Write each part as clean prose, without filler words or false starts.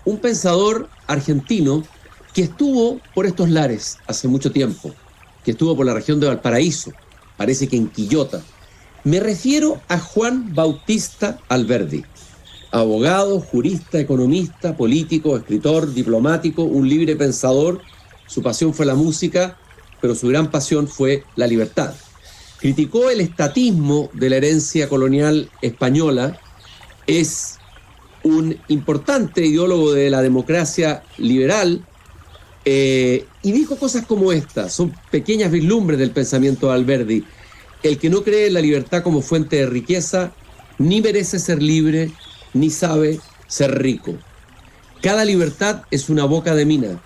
un pensador argentino que estuvo por estos lares hace mucho tiempo, que estuvo por la región de Valparaíso, parece que en Quillota. Me refiero a Juan Bautista Alberdi, abogado, jurista, economista, político, escritor, diplomático, un libre pensador. Su pasión fue la música, pero su gran pasión fue la libertad. Criticó el estatismo de la herencia colonial española, es un importante ideólogo de la democracia liberal, y dijo cosas como esta, son pequeñas vislumbres del pensamiento de Alberdi. El que no cree en la libertad como fuente de riqueza, ni merece ser libre, ni sabe ser rico. Cada libertad es una boca de mina,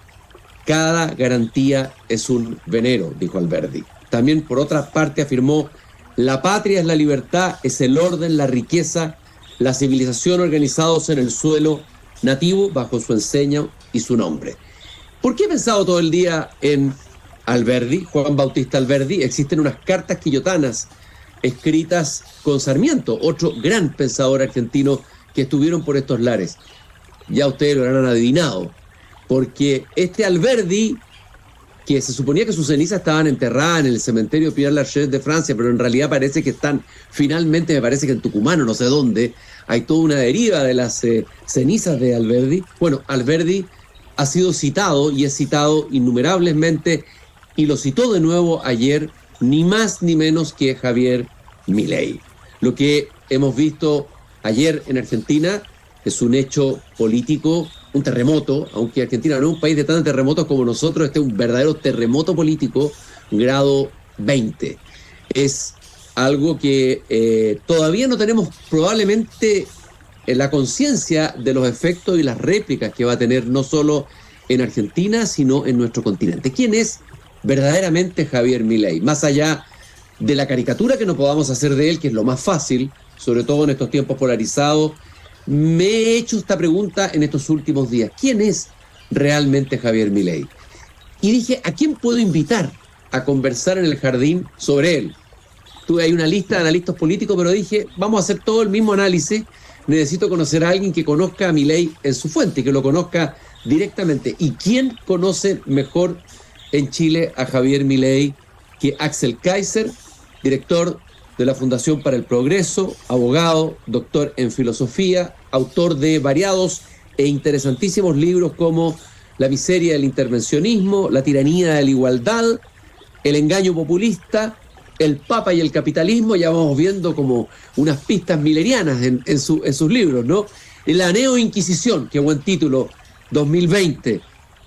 cada garantía es un venero, dijo Alberdi. También, por otra parte, afirmó: la patria es la libertad, es el orden, la riqueza, la civilización organizados en el suelo nativo bajo su enseña y su nombre. ¿Por qué he pensado todo el día en Alberdi, Juan Bautista Alberdi? Existen unas cartas quillotanas escritas con Sarmiento, otro gran pensador argentino que estuvieron por estos lares. Ya ustedes lo habrán adivinado, porque este Alberdi, que se suponía que sus cenizas estaban enterradas en el cementerio Père Lachaise de Francia, pero en realidad parece que están, finalmente me parece que en Tucumán o no sé dónde, hay toda una deriva de las cenizas de Alberdi. Bueno, Alberdi ha sido citado y es citado innumerablemente, y lo citó de nuevo ayer, ni más ni menos que Javier Milei. Lo que hemos visto ayer en Argentina es un hecho político, un terremoto, aunque Argentina no es un país de tantos terremotos como nosotros, este es un verdadero terremoto político, grado 20. Es algo que todavía no tenemos probablemente la conciencia de los efectos y las réplicas que va a tener no solo en Argentina, sino en nuestro continente. ¿Quién es verdaderamente Javier Milei? Más allá de la caricatura que no podamos hacer de él, que es lo más fácil, sobre todo en estos tiempos polarizados, me he hecho esta pregunta en estos últimos días. ¿Quién es realmente Javier Milei? Y dije, ¿a quién puedo invitar a conversar en el jardín sobre él? Tuve ahí una lista de analistas políticos, pero dije, vamos a hacer todo el mismo análisis. Necesito conocer a alguien que conozca a Milei en su fuente, que lo conozca directamente. ¿Y quién conoce mejor en Chile a Javier Milei que Axel Kaiser, director de la Fundación para el Progreso, abogado, doctor en filosofía, autor de variados e interesantísimos libros como La miseria del intervencionismo, La tiranía de la igualdad, El engaño populista, El Papa y el capitalismo? Ya vamos viendo como unas pistas milerianas en sus libros, ¿no? La Neoinquisición, qué buen título, 2020.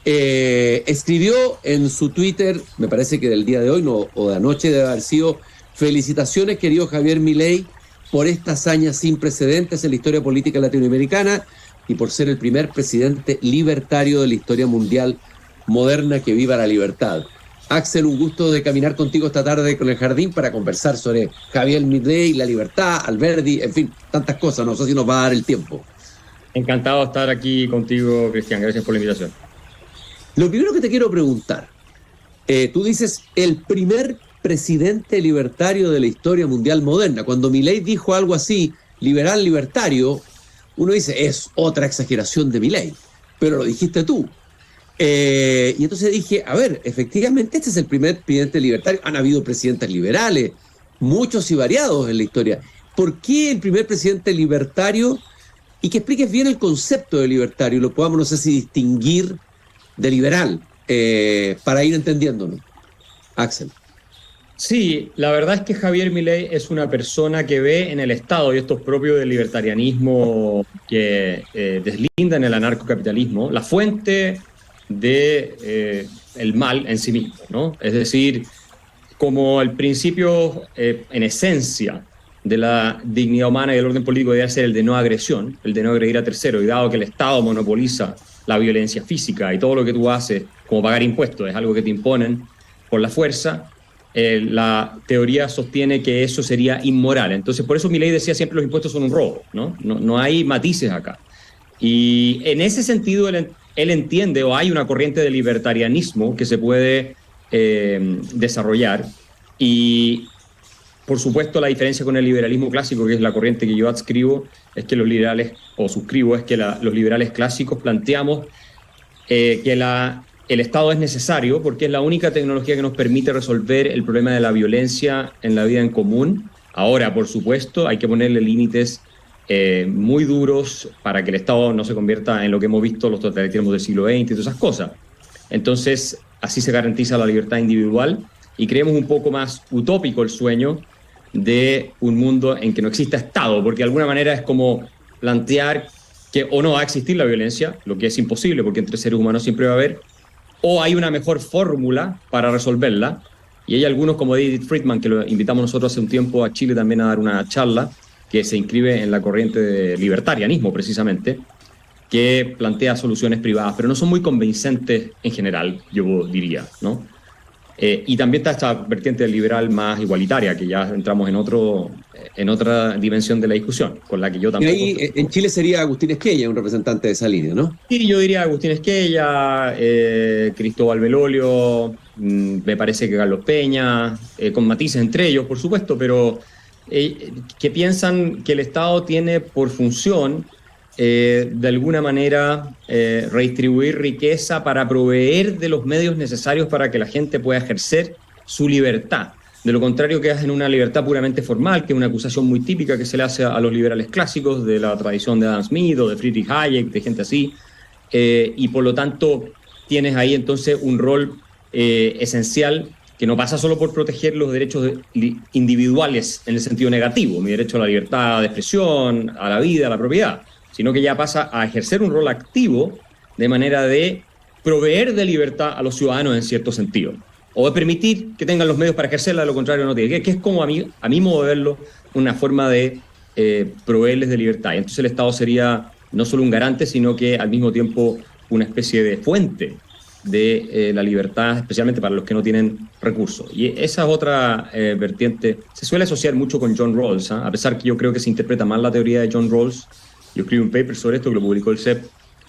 Escribió en su Twitter, me parece que del día de hoy no, o de anoche debe haber sido: felicitaciones, querido Javier Milei, por esta hazaña sin precedentes en la historia política latinoamericana y por ser el primer presidente libertario de la historia mundial moderna. Que viva la libertad. Axel, un gusto de caminar contigo esta tarde con el jardín para conversar sobre Javier Milei, la libertad, Alberdi, en fin, tantas cosas. No sé si nos va a dar el tiempo. Encantado de estar aquí contigo, Cristian. Gracias por la invitación. Lo primero que te quiero preguntar, tú dices el primer presidente libertario de la historia mundial moderna. Cuando Milei dijo algo así, liberal libertario, uno dice, es otra exageración de Milei, pero lo dijiste tú. Y entonces dije, a ver, efectivamente este es el primer presidente libertario. Han habido presidentes liberales, muchos y variados en la historia. ¿Por qué el primer presidente libertario? Y que expliques bien el concepto de libertario, lo podamos, no sé si distinguir de liberal, para ir entendiéndolo. Axel. Sí, la verdad es que Javier Milei es una persona que ve en el Estado, y esto es propio del libertarianismo que deslinda en el anarcocapitalismo, la fuente de el mal en sí mismo, ¿no? Es decir, como el principio en esencia de la dignidad humana y del orden político debe ser el de no agresión, el de no agredir a terceros, y dado que el Estado monopoliza la violencia física y todo lo que tú haces, como pagar impuestos, es algo que te imponen por la fuerza, la teoría sostiene que eso sería inmoral. Entonces, por eso Milei decía siempre los impuestos son un robo, ¿no? No hay matices acá. Y en ese sentido, él entiende, o hay una corriente de libertarianismo que se puede desarrollar, y por supuesto, la diferencia con el liberalismo clásico, que es la corriente que yo adscribo, es que los liberales, o suscribo, es que los liberales clásicos planteamos que el Estado es necesario porque es la única tecnología que nos permite resolver el problema de la violencia en la vida en común. Ahora, por supuesto, hay que ponerle límites muy duros para que el Estado no se convierta en lo que hemos visto los totalitarismos del siglo XX y todas esas cosas. Entonces, así se garantiza la libertad individual y creemos un poco más utópico el sueño de un mundo en que no exista Estado, porque de alguna manera es como plantear que o no va a existir la violencia, lo que es imposible porque entre seres humanos siempre va a haber, o hay una mejor fórmula para resolverla, y hay algunos como David Friedman, que lo invitamos nosotros hace un tiempo a Chile también a dar una charla, que se inscribe en la corriente de libertarianismo precisamente, que plantea soluciones privadas, pero no son muy convincentes en general, yo diría, ¿no? Y también está esta vertiente liberal más igualitaria, que ya entramos en otra dimensión de la discusión, con la que yo tampoco... Y ahí en Chile sería Agustín Esquella, un representante de esa línea, ¿no? Sí, yo diría Agustín Esquella, Cristóbal Belolio, me parece que Carlos Peña, con matices entre ellos, por supuesto, pero que piensan que el Estado tiene por función de alguna manera redistribuir riqueza para proveer de los medios necesarios para que la gente pueda ejercer su libertad. De lo contrario, quedas en una libertad puramente formal, que es una acusación muy típica que se le hace a los liberales clásicos de la tradición de Adam Smith o de Friedrich Hayek, de gente así, y por lo tanto tienes ahí entonces un rol esencial que no pasa solo por proteger los derechos individuales en el sentido negativo, mi derecho a la libertad de expresión, a la vida, a la propiedad, sino que ya pasa a ejercer un rol activo de manera de proveer de libertad a los ciudadanos en cierto sentido, o de permitir que tengan los medios para ejercerla, de lo contrario no tiene, que es como a mi modo de verlo, una forma de proveerles de libertad. Y entonces el Estado sería no solo un garante, sino que al mismo tiempo una especie de fuente de la libertad, especialmente para los que no tienen recursos. Y esa es otra vertiente. Se suele asociar mucho con John Rawls, a pesar que yo creo que se interpreta mal la teoría de John Rawls. Yo escribí un paper sobre esto que lo publicó el CEP.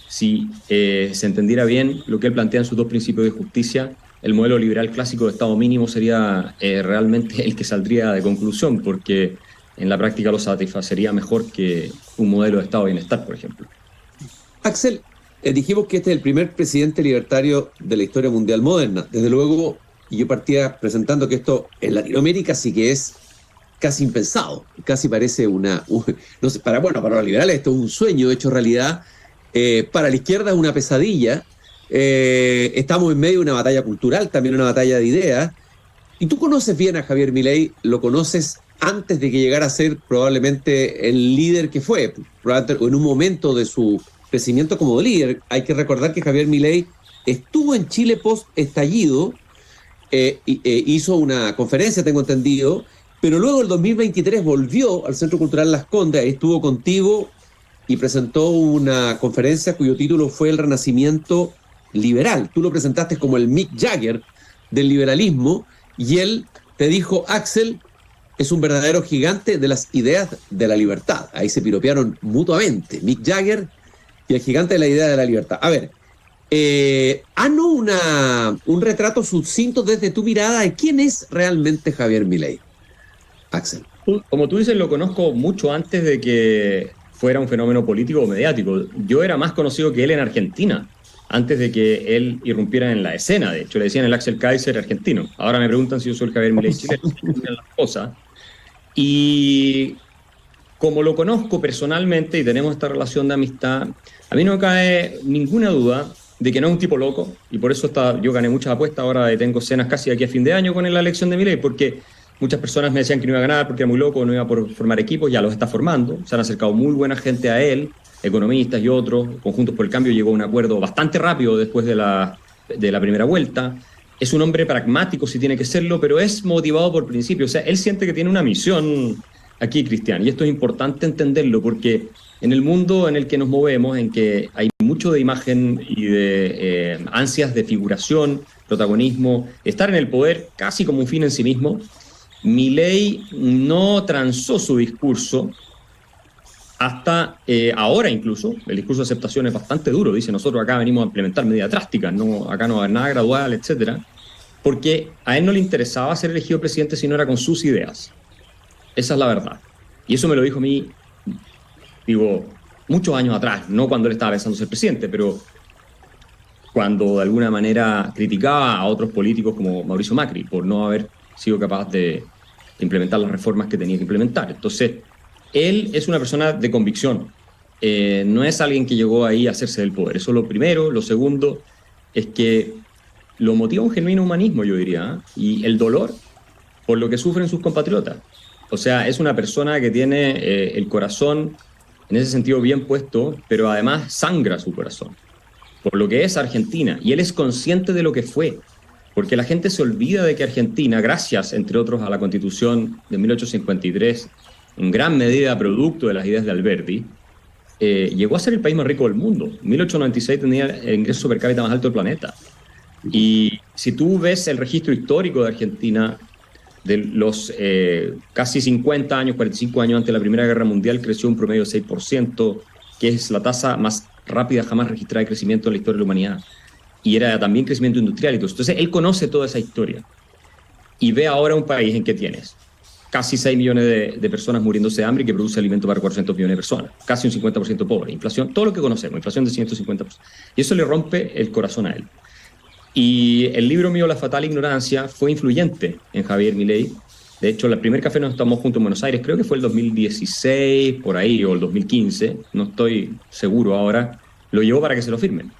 Si se entendiera bien lo que él plantea en sus dos principios de justicia, el modelo liberal clásico de Estado mínimo sería realmente el que saldría de conclusión, porque en la práctica lo satisfacería mejor que un modelo de Estado de bienestar, por ejemplo. Axel, dijimos que este es el primer presidente libertario de la historia mundial moderna. Desde luego, yo partía presentando que esto en Latinoamérica sí que es casi impensado, casi parece no sé, para los liberales esto es un sueño hecho realidad, para la izquierda es una pesadilla, estamos en medio de una batalla cultural, también una batalla de ideas, y tú conoces bien a Javier Milei, lo conoces antes de que llegara a ser probablemente el líder que fue, probablemente en un momento de su crecimiento como líder. Hay que recordar que Javier Milei estuvo en Chile post-estallido, hizo una conferencia, tengo entendido, pero luego el 2023 volvió al Centro Cultural Las Condes, ahí estuvo contigo y presentó una conferencia cuyo título fue El Renacimiento Liberal. Tú lo presentaste como el Mick Jagger del liberalismo y él te dijo, Axel es un verdadero gigante de las ideas de la libertad. Ahí se piropearon mutuamente, Mick Jagger y el gigante de la idea de la libertad. A ver, un retrato sucinto desde tu mirada de quién es realmente Javier Milei. Axel. Como tú dices, lo conozco mucho antes de que fuera un fenómeno político o mediático. Yo era más conocido que él en Argentina, antes de que él irrumpiera en la escena. De hecho, le decían el Axel Kaiser argentino. Ahora me preguntan si yo soy el Javier Milei chileno. Y como lo conozco personalmente y tenemos esta relación de amistad, a mí no me cae ninguna duda de que no es un tipo loco, y por eso yo gané muchas apuestas, ahora tengo cenas casi aquí a fin de año con la elección de Milei, porque muchas personas me decían que no iba a ganar porque era muy loco, no iba a poder formar equipos, ya los está formando, se han acercado muy buena gente a él, economistas y otros, Conjuntos por el Cambio llegó a un acuerdo bastante rápido después de la primera vuelta. Es un hombre pragmático si tiene que serlo, pero es motivado por principios, o sea, él siente que tiene una misión aquí, Cristian, y esto es importante entenderlo porque en el mundo en el que nos movemos, en que hay mucho de imagen y de ansias de figuración, protagonismo, estar en el poder casi como un fin en sí mismo, Milei no transó su discurso hasta ahora incluso. El discurso de aceptación es bastante duro, dice, nosotros acá venimos a implementar medidas drásticas, acá no va a haber nada gradual, etcétera, porque a él no le interesaba ser elegido presidente si no era con sus ideas. Esa es la verdad. Y eso me lo dijo a mí, digo, muchos años atrás, no cuando él estaba pensando ser presidente, pero cuando de alguna manera criticaba a otros políticos como Mauricio Macri por no haber sido capaz de implementar las reformas que tenía que implementar. Entonces, él es una persona de convicción. No es alguien que llegó ahí a hacerse del poder. Eso es lo primero. Lo segundo es que lo motiva un genuino humanismo, yo diría, ¿eh? Y el dolor por lo que sufren sus compatriotas. O sea, es una persona que tiene el corazón en ese sentido bien puesto, pero además sangra su corazón por lo que es Argentina. Y él es consciente de lo que fue, porque la gente se olvida de que Argentina, gracias, entre otros, a la Constitución de 1853, en gran medida producto de las ideas de Alberti, llegó a ser el país más rico del mundo. En 1896 tenía el ingreso per cápita más alto del planeta. Y si tú ves el registro histórico de Argentina, de los casi 50 años, 45 años antes de la Primera Guerra Mundial, creció un promedio de 6%, que es la tasa más rápida jamás registrada de crecimiento en la historia de la humanidad. Y era también crecimiento industrial y todo. Entonces, él conoce toda esa historia. Y ve ahora un país en que tienes casi 6 millones de personas muriéndose de hambre y que produce alimento para 400 millones de personas. Casi un 50% pobre. Inflación, todo lo que conocemos, inflación de 150%. Y eso le rompe el corazón a él. Y el libro mío, La fatal ignorancia, fue influyente en Javier Milei. De hecho, el primer café nos tomamos juntos en Buenos Aires, creo que fue el 2016, por ahí, o el 2015, no estoy seguro ahora, lo llevó para que se lo firmen.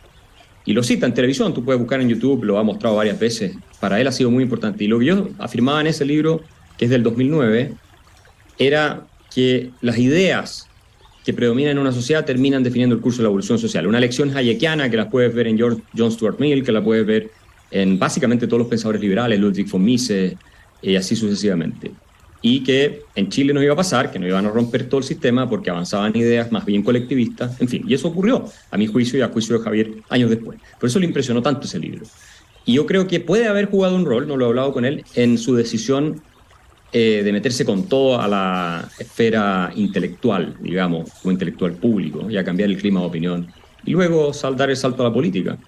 Y lo cita en televisión, tú puedes buscar en YouTube, lo ha mostrado varias veces. Para él ha sido muy importante. Y lo que yo afirmaba en ese libro, que es del 2009, era que las ideas que predominan en una sociedad terminan definiendo el curso de la evolución social. Una lección hayekiana que la puedes ver en John Stuart Mill, que la puedes ver en básicamente todos los pensadores liberales, Ludwig von Mises, y así sucesivamente. Y que en Chile nos iba a pasar, que nos iban a romper todo el sistema porque avanzaban ideas más bien colectivistas, en fin, y eso ocurrió, a mi juicio y a juicio de Javier, años después. Por eso le impresionó tanto ese libro. Y yo creo que puede haber jugado un rol, no lo he hablado con él, en su decisión de meterse con todo a la esfera intelectual, digamos, o intelectual público, y a cambiar el clima de opinión, y luego dar el salto a la política.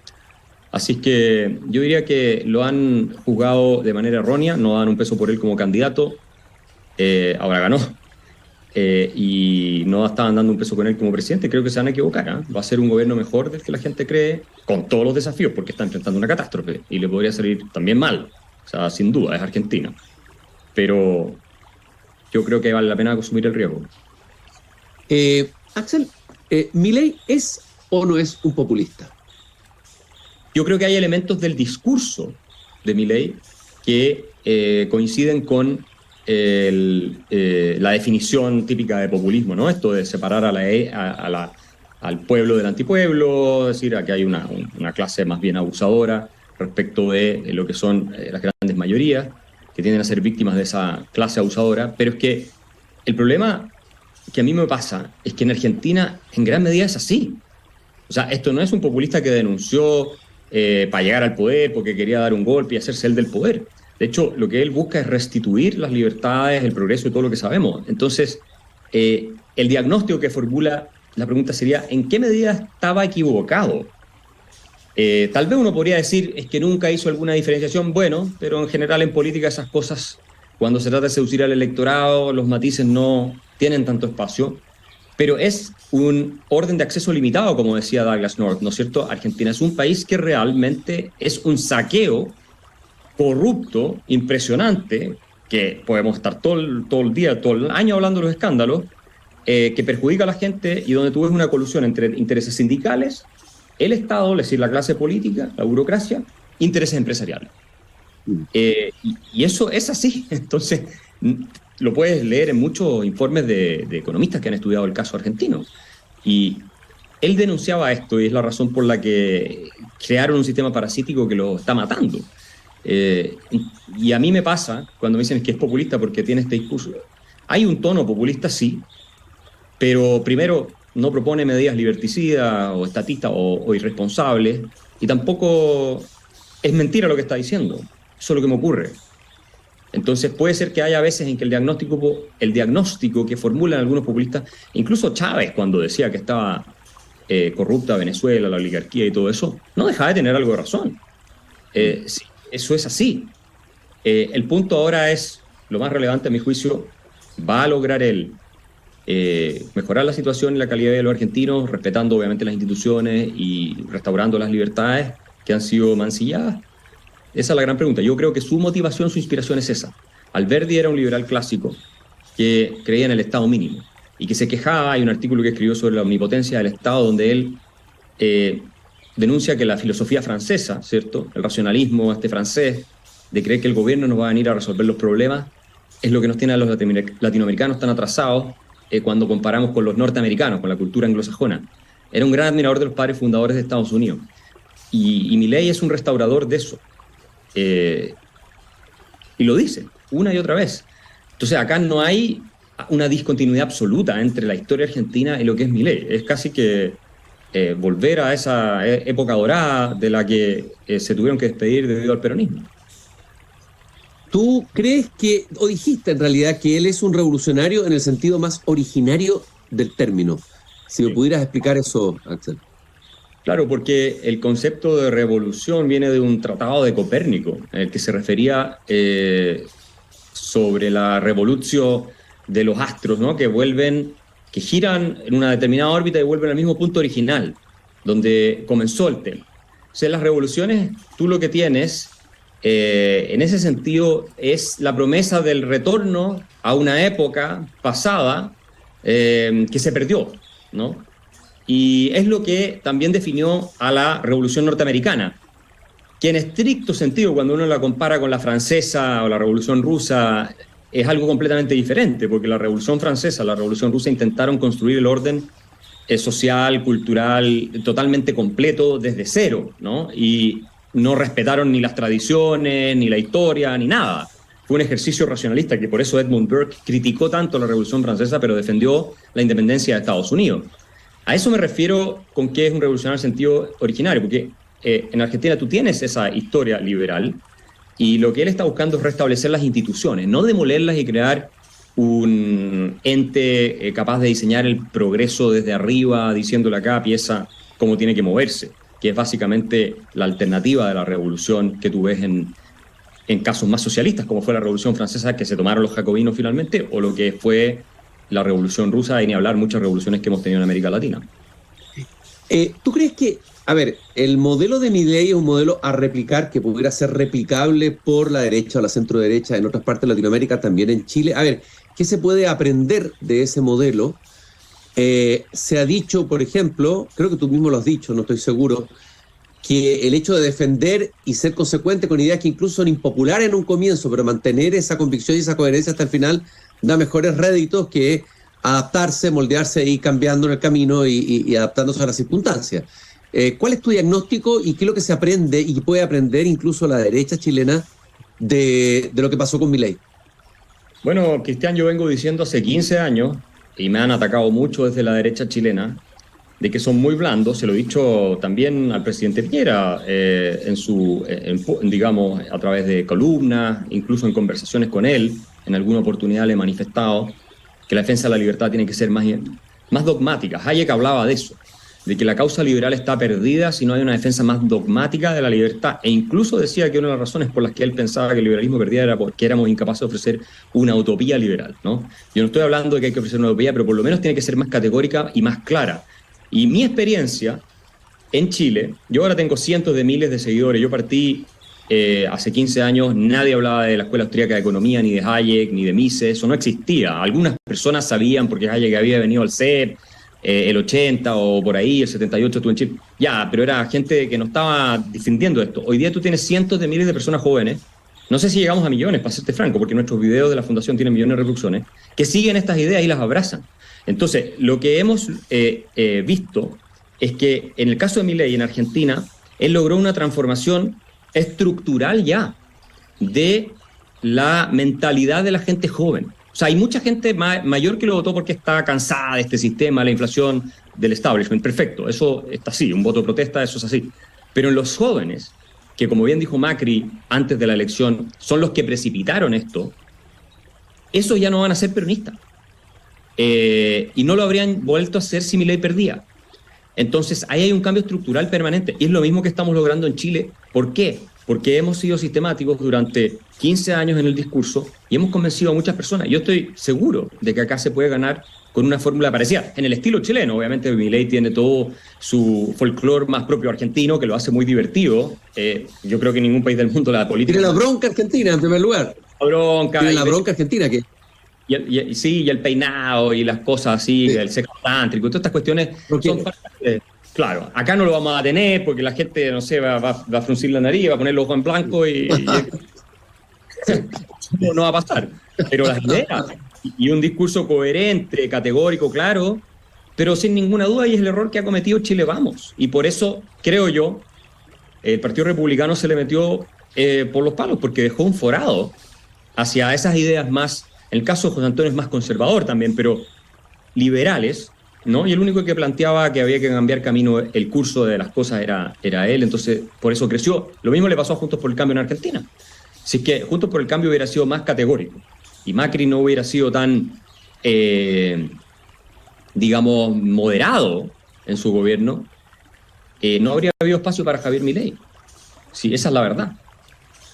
Así que yo diría que lo han juzgado de manera errónea, no dan un peso por él como candidato, ahora ganó, y no estaban dando un peso con él como presidente. Creo que se van a equivocar, ¿eh? Va a ser un gobierno mejor del que la gente cree, con todos los desafíos, porque está enfrentando una catástrofe, y le podría salir también mal, o sea, sin duda, es Argentina. Pero yo creo que vale la pena asumir el riesgo. Axel, ¿Milei es o no es un populista? Yo creo que hay elementos del discurso de Milei que coinciden con la definición típica de populismo, ¿no? Esto de separar al pueblo del antipueblo, es decir, aquí hay una clase más bien abusadora respecto de lo que son las grandes mayorías, que tienden a ser víctimas de esa clase abusadora. Pero es que el problema que a mí me pasa es que en Argentina en gran medida es así. O sea, esto no es un populista que denunció para llegar al poder porque quería dar un golpe y hacerse él del poder. De hecho, lo que él busca es restituir las libertades, el progreso y todo lo que sabemos. Entonces, el diagnóstico que formula la pregunta sería, ¿en qué medida estaba equivocado? Tal vez uno podría decir, es que nunca hizo alguna diferenciación, bueno, pero en general en política esas cosas, cuando se trata de seducir al electorado, los matices no tienen tanto espacio. Pero es un orden de acceso limitado, como decía Douglas North, ¿no es cierto? Argentina es un país que realmente es un saqueo corrupto, impresionante, que podemos estar todo el día, todo el año hablando de los escándalos, que perjudica a la gente y donde tú ves una colusión entre intereses sindicales, el Estado, es decir, la clase política, la burocracia, intereses empresariales. Y eso es así. Entonces, lo puedes leer en muchos informes de economistas que han estudiado el caso argentino. Y él denunciaba esto y es la razón por la que crearon un sistema parasítico que lo está matando. Y a mí me pasa cuando me dicen que es populista porque tiene este discurso. Hay un tono populista, sí, pero primero no propone medidas liberticidas o estatistas o irresponsables, y tampoco es mentira lo que está diciendo. Eso es lo que me ocurre. Entonces puede ser que haya veces en que el diagnóstico que formulan algunos populistas, incluso Chávez cuando decía que estaba corrupta Venezuela, la oligarquía y todo eso, no dejaba de tener algo de razón. Sí, eso es así. El punto ahora es, lo más relevante a mi juicio, va a lograr él mejorar la situación y la calidad de los argentinos, respetando obviamente las instituciones y restaurando las libertades que han sido mancilladas? Esa es la gran pregunta. Yo creo que su motivación, su inspiración es esa. Alberdi era un liberal clásico que creía en el Estado mínimo y que se quejaba. Hay un artículo que escribió sobre la omnipotencia del Estado donde él denuncia que la filosofía francesa, ¿cierto?, el racionalismo francés, de creer que el gobierno nos va a venir a resolver los problemas, es lo que nos tiene a los latinoamericanos tan atrasados cuando comparamos con los norteamericanos, con la cultura anglosajona. Era un gran admirador de los padres fundadores de Estados Unidos. Y Milei es un restaurador de eso. Y lo dice una y otra vez. Entonces acá no hay una discontinuidad absoluta entre la historia argentina y lo que es Milei. Es casi que volver a esa época dorada de la que se tuvieron que despedir debido al peronismo. ¿Tú crees que, o dijiste en realidad, que él es un revolucionario en el sentido más originario del término? Si me pudieras explicar eso, Axel. Claro, porque el concepto de revolución viene de un tratado de Copérnico, en el que se refería sobre la revolución de los astros, ¿no?, que giran en una determinada órbita y vuelven al mismo punto original, donde comenzó el tema. O sea, las revoluciones, tú lo que tienes, en ese sentido, es la promesa del retorno a una época pasada que se perdió, ¿no? Y es lo que también definió a la Revolución Norteamericana, que en estricto sentido, cuando uno la compara con la francesa o la Revolución Rusa, es algo completamente diferente, porque la Revolución Francesa, la Revolución Rusa intentaron construir el orden social, cultural, totalmente completo desde cero, ¿no? Y no respetaron ni las tradiciones, ni la historia, ni nada. Fue un ejercicio racionalista, que por eso Edmund Burke criticó tanto la Revolución Francesa, pero defendió la independencia de Estados Unidos. A eso me refiero con que es un revolucionario en sentido originario, porque en Argentina tú tienes esa historia liberal y lo que él está buscando es restablecer las instituciones, no demolerlas y crear un ente capaz de diseñar el progreso desde arriba, diciéndole a cada pieza cómo tiene que moverse, que es básicamente la alternativa de la revolución que tú ves en casos más socialistas, como fue la Revolución Francesa, que se tomaron los jacobinos finalmente, o lo que fue la Revolución Rusa, y ni hablar muchas revoluciones que hemos tenido en América Latina. ¿Tú crees que, a ver, el modelo de Milei es un modelo a replicar que pudiera ser replicable por la derecha o la centro-derecha en otras partes de Latinoamérica, también en Chile? A ver, ¿qué se puede aprender de ese modelo? Se ha dicho, por ejemplo, creo que tú mismo lo has dicho, no estoy seguro, que el hecho de defender y ser consecuente con ideas que incluso son impopulares en un comienzo, pero mantener esa convicción y esa coherencia hasta el final, da mejores réditos que adaptarse, moldearse y cambiando en el camino y adaptándose a las circunstancias. ¿Cuál es tu diagnóstico y qué es lo que se aprende y puede aprender incluso la derecha chilena de lo que pasó con Milei? Bueno, Cristian, yo vengo diciendo hace 15 años, y me han atacado mucho desde la derecha chilena, de que son muy blandos. Se lo he dicho también al presidente Piñera, digamos, a través de columnas, incluso en conversaciones con él. En alguna oportunidad le he manifestado que la defensa de la libertad tiene que ser más dogmática. Hayek hablaba de eso, de que la causa liberal está perdida si no hay una defensa más dogmática de la libertad. E incluso decía que una de las razones por las que él pensaba que el liberalismo perdía era porque éramos incapaces de ofrecer una utopía liberal, ¿no? Yo no estoy hablando de que hay que ofrecer una utopía, pero por lo menos tiene que ser más categórica y más clara. Y mi experiencia en Chile, yo ahora tengo cientos de miles de seguidores. Yo partí hace 15 años, nadie hablaba de la Escuela Austríaca de Economía, ni de Hayek, ni de Mises, eso no existía. Algunas personas sabían porque Hayek había venido al CEP, el 80 o por ahí, el 78 estuvo en Chile. Ya, pero era gente que no estaba defendiendo esto. Hoy día tú tienes cientos de miles de personas jóvenes, no sé si llegamos a millones, para serte franco, porque nuestros videos de la Fundación tienen millones de reproducciones, que siguen estas ideas y las abrazan. Entonces, lo que hemos visto es que en el caso de Milei en Argentina, él logró una transformación estructural ya de la mentalidad de la gente joven. O sea, hay mucha gente mayor que lo votó porque está cansada de este sistema, la inflación del establishment. Perfecto, eso está así, un voto de protesta, eso es así. Pero en los jóvenes, que como bien dijo Macri antes de la elección, son los que precipitaron esto, esos ya no van a ser peronistas. Y no lo habrían vuelto a hacer si Milei perdía. Entonces, ahí hay un cambio estructural permanente. Y es lo mismo que estamos logrando en Chile. ¿Por qué? porque hemos sido sistemáticos durante 15 años en el discurso y hemos convencido a muchas personas. Yo estoy seguro de que acá se puede ganar con una fórmula parecida, en el estilo chileno. Obviamente Milei tiene todo su folclore más propio argentino, que lo hace muy divertido. Yo creo que en ningún país del mundo la política... Tiene la bronca argentina, en primer lugar. La bronca. Tiene la bronca argentina que... Y el peinado y las cosas así, sí. El sexo tántrico, todas estas cuestiones son parte. Claro, acá no lo vamos a tener porque la gente, no sé, va a fruncir la nariz, va a poner los ojos en blanco y no va a pasar. Pero las ideas y un discurso coherente, categórico, claro, pero sin ninguna duda, y es el error que ha cometido Chile Vamos. Y por eso, creo yo, el Partido Republicano se le metió por los palos, porque dejó un forado hacia esas ideas más, en el caso de José Antonio es más conservador también, pero liberales, ¿no? Y el único que planteaba que había que cambiar camino, el curso de las cosas era él, entonces por eso creció. Lo mismo le pasó a Juntos por el Cambio en Argentina. Si es que Juntos por el Cambio hubiera sido más categórico y Macri no hubiera sido tan, digamos, moderado en su gobierno, no habría habido espacio para Javier Milei. Sí, esa es la verdad.